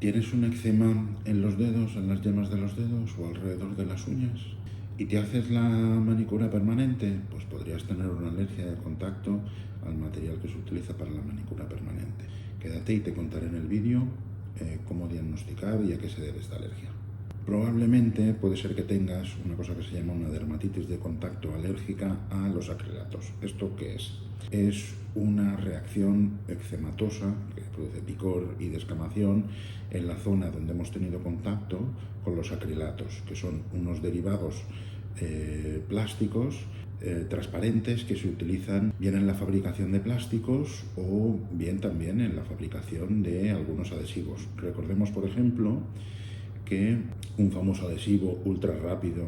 ¿Tienes un eczema en los dedos, en las yemas de los dedos o alrededor de las uñas? ¿Y te haces la manicura permanente? Pues podrías tener una alergia de contacto al material que se utiliza para la manicura permanente. Quédate y te contaré en el vídeo cómo diagnosticar y a qué se debe esta alergia. Probablemente puede ser que tengas una cosa que se llama una dermatitis de contacto alérgica a los acrilatos. ¿Esto qué es? Es una reacción eczematosa que produce picor y descamación en la zona donde hemos tenido contacto con los acrilatos, que son unos derivados plásticos transparentes que se utilizan bien en la fabricación de plásticos o bien también en la fabricación de algunos adhesivos. Recordemos, por ejemplo, que un famoso adhesivo ultra rápido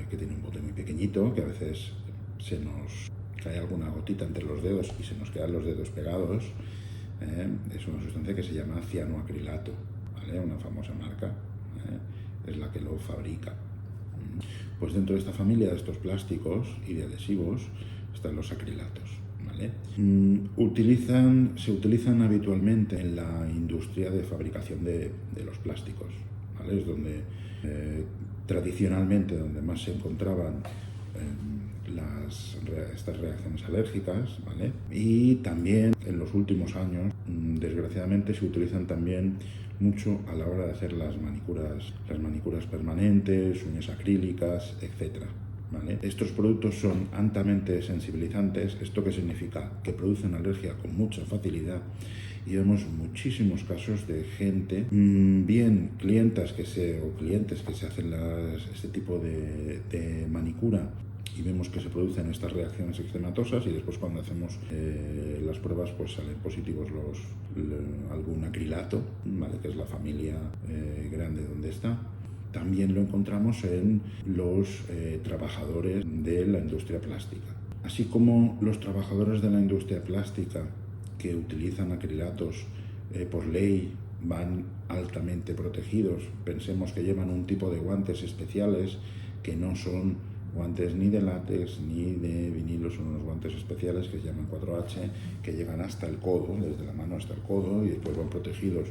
que tiene un bote muy pequeñito, que a veces se nos cae alguna gotita entre los dedos y se nos quedan los dedos pegados, es una sustancia que se llama cianoacrilato, ¿vale? Una famosa marca es la que lo fabrica. Pues dentro de esta familia de estos plásticos y de adhesivos están los acrilatos, ¿vale? Se utilizan habitualmente en la industria de fabricación de los plásticos, ¿vale? Es donde tradicionalmente donde más se encontraban estas reacciones alérgicas, ¿vale? Y también en los últimos años, desgraciadamente, se utilizan también mucho a la hora de hacer las manicuras permanentes, uñas acrílicas, etc. ¿Vale? Estos productos son altamente sensibilizantes. ¿Esto qué significa? Que producen alergia con mucha facilidad y vemos muchísimos casos de gente, bien clientes que se hacen este tipo de manicura y vemos que se producen estas reacciones eczematosas y después cuando hacemos las pruebas pues salen positivos algún acrilato, ¿vale? Que es la familia grande donde está. También lo encontramos en los trabajadores de la industria plástica. Así como los trabajadores de la industria plástica que utilizan acrilatos por ley van altamente protegidos. Pensemos que llevan un tipo de guantes especiales que no son guantes ni de látex ni de vinilo, son unos guantes especiales que se llaman 4H, que llegan hasta el codo, desde la mano hasta el codo, y después van protegidos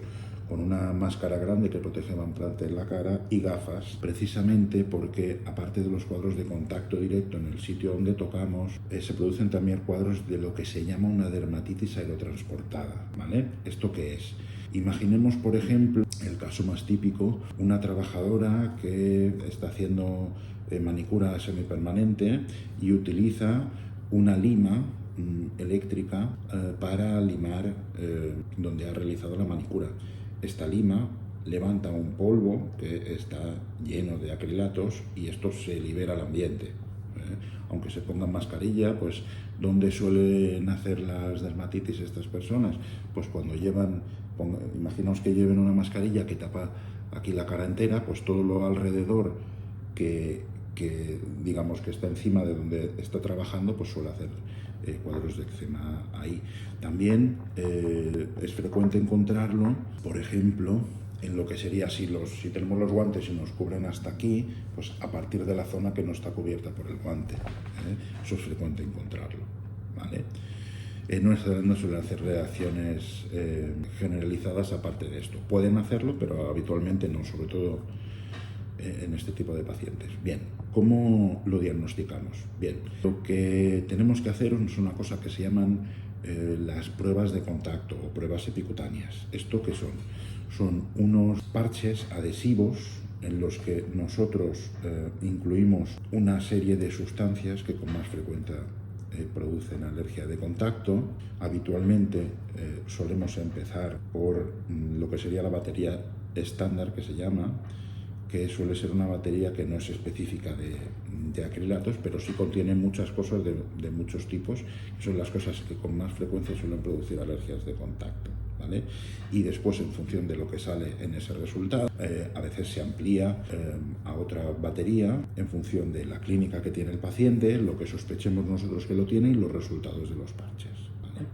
con una máscara grande que protege bastante la cara y gafas, precisamente porque aparte de los cuadros de contacto directo en el sitio donde tocamos, se producen también cuadros de lo que se llama una dermatitis aerotransportada, ¿vale? ¿Esto qué es? Imaginemos, por ejemplo, el caso más típico, una trabajadora que está haciendo manicura semipermanente y utiliza una lima eléctrica para limar donde ha realizado la manicura. Esta lima levanta un polvo que está lleno de acrilatos y esto se libera al ambiente. Aunque se pongan mascarilla, pues ¿dónde suelen hacer las dermatitis estas personas? Pues cuando imaginaos que lleven una mascarilla que tapa aquí la cara entera, pues todo lo alrededor que digamos que está encima de donde está trabajando, pues suele hacer cuadros de eczema ahí. También es frecuente encontrarlo, por ejemplo, en lo que sería si tenemos los guantes y nos cubren hasta aquí, pues a partir de la zona que no está cubierta por el guante. Eso es frecuente encontrarlo, ¿vale? No suelen hacer reacciones generalizadas aparte de esto. Pueden hacerlo, pero habitualmente no, sobre todo en este tipo de pacientes. Bien, ¿cómo lo diagnosticamos? Bien, lo que tenemos que hacer es una cosa que se llaman las pruebas de contacto o pruebas epicutáneas. ¿Esto qué son? Son unos parches adhesivos en los que nosotros incluimos una serie de sustancias que con más frecuencia producen alergia de contacto. Habitualmente solemos empezar por lo que sería la batería estándar, que se llama, que suele ser una batería que no es específica de acrilatos, pero sí contiene muchas cosas de muchos tipos, que son las cosas que con más frecuencia suelen producir alergias de contacto, ¿vale? Y después, en función de lo que sale en ese resultado, a veces se amplía a otra batería en función de la clínica que tiene el paciente, lo que sospechemos nosotros que lo tiene y los resultados de los parches, ¿vale?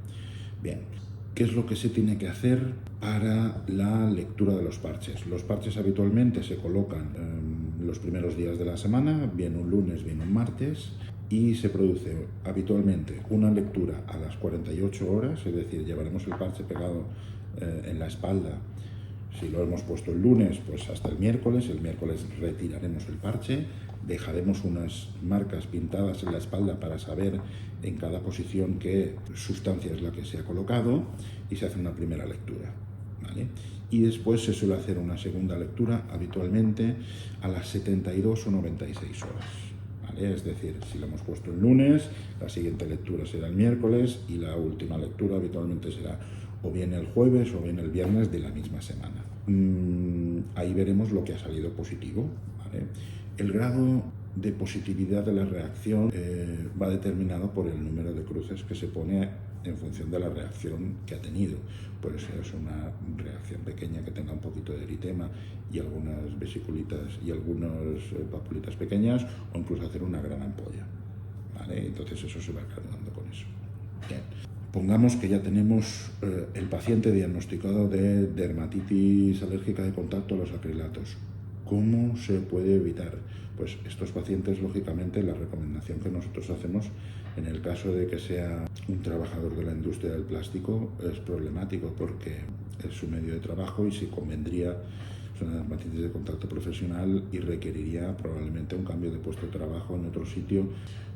Bien. ¿Qué es lo que se tiene que hacer para la lectura de los parches? Los parches habitualmente se colocan los primeros días de la semana, bien un lunes, bien un martes, y se produce habitualmente una lectura a las 48 horas, es decir, llevaremos el parche pegado en la espalda Si lo hemos puesto el lunes, pues hasta el miércoles retiraremos el parche, dejaremos unas marcas pintadas en la espalda para saber en cada posición qué sustancia es la que se ha colocado y se hace una primera lectura, ¿vale? Y después se suele hacer una segunda lectura habitualmente a las 72 o 96 horas. ¿Vale? Es decir, si lo hemos puesto el lunes, la siguiente lectura será el miércoles y la última lectura habitualmente será o bien el jueves o bien el viernes de la misma semana. Ahí veremos lo que ha salido positivo, ¿vale? El grado de positividad de la reacción va determinado por el número de cruces que se pone en función de la reacción que ha tenido. Puede ser una reacción pequeña que tenga un poquito de eritema y algunas vesiculitas y algunas papulitas pequeñas, o incluso hacer una gran ampolla, ¿vale? Entonces eso se va calculando con eso. Bien. Pongamos que ya tenemos el paciente diagnosticado de dermatitis alérgica de contacto a los acrilatos. ¿Cómo se puede evitar? Pues estos pacientes, lógicamente, la recomendación que nosotros hacemos en el caso de que sea un trabajador de la industria del plástico es problemático porque es su medio de trabajo y si convendría una dermatitis de contacto profesional y requeriría probablemente un cambio de puesto de trabajo en otro sitio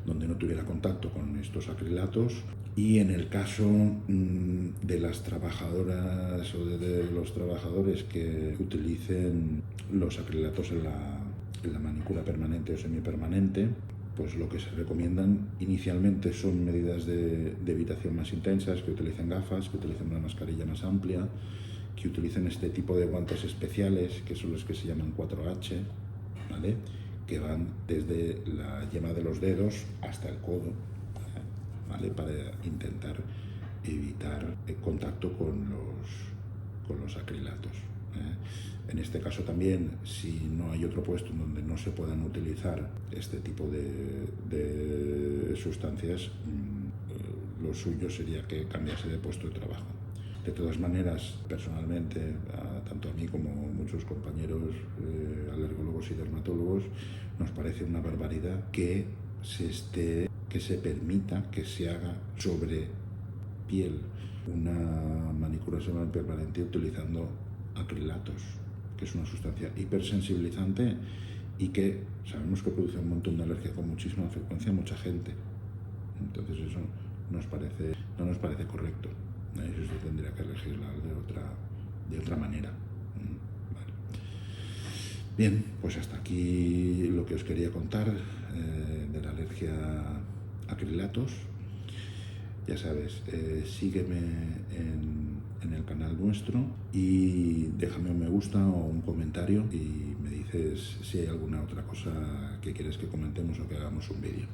donde no tuviera contacto con estos acrilatos. Y en el caso de las trabajadoras o de los trabajadores que utilicen los acrilatos en la manicura permanente o semipermanente, pues lo que se recomiendan inicialmente son medidas de evitación más intensas, que utilicen gafas, que utilicen una mascarilla más amplia, que utilicen este tipo de guantes especiales, que son los que se llaman 4H, ¿vale? Que van desde la yema de los dedos hasta el codo, ¿vale? Para intentar evitar el contacto con los acrilatos. En este caso también, si no hay otro puesto en donde no se puedan utilizar este tipo de sustancias, lo suyo sería que cambiase de puesto de trabajo. De todas maneras, personalmente, tanto a mí como a muchos compañeros alergólogos y dermatólogos, nos parece una barbaridad que se permita que se haga sobre piel una manicura semipermanente utilizando acrilatos, que es una sustancia hipersensibilizante y que sabemos que produce un montón de alergia con muchísima frecuencia a mucha gente. Entonces eso no nos parece correcto. Eso se tendría que legislar de otra manera. Vale. Bien, pues hasta aquí lo que os quería contar de la alergia a acrilatos. Ya sabes, sígueme en el canal nuestro y déjame un me gusta o un comentario y me dices si hay alguna otra cosa que quieres que comentemos o que hagamos un vídeo.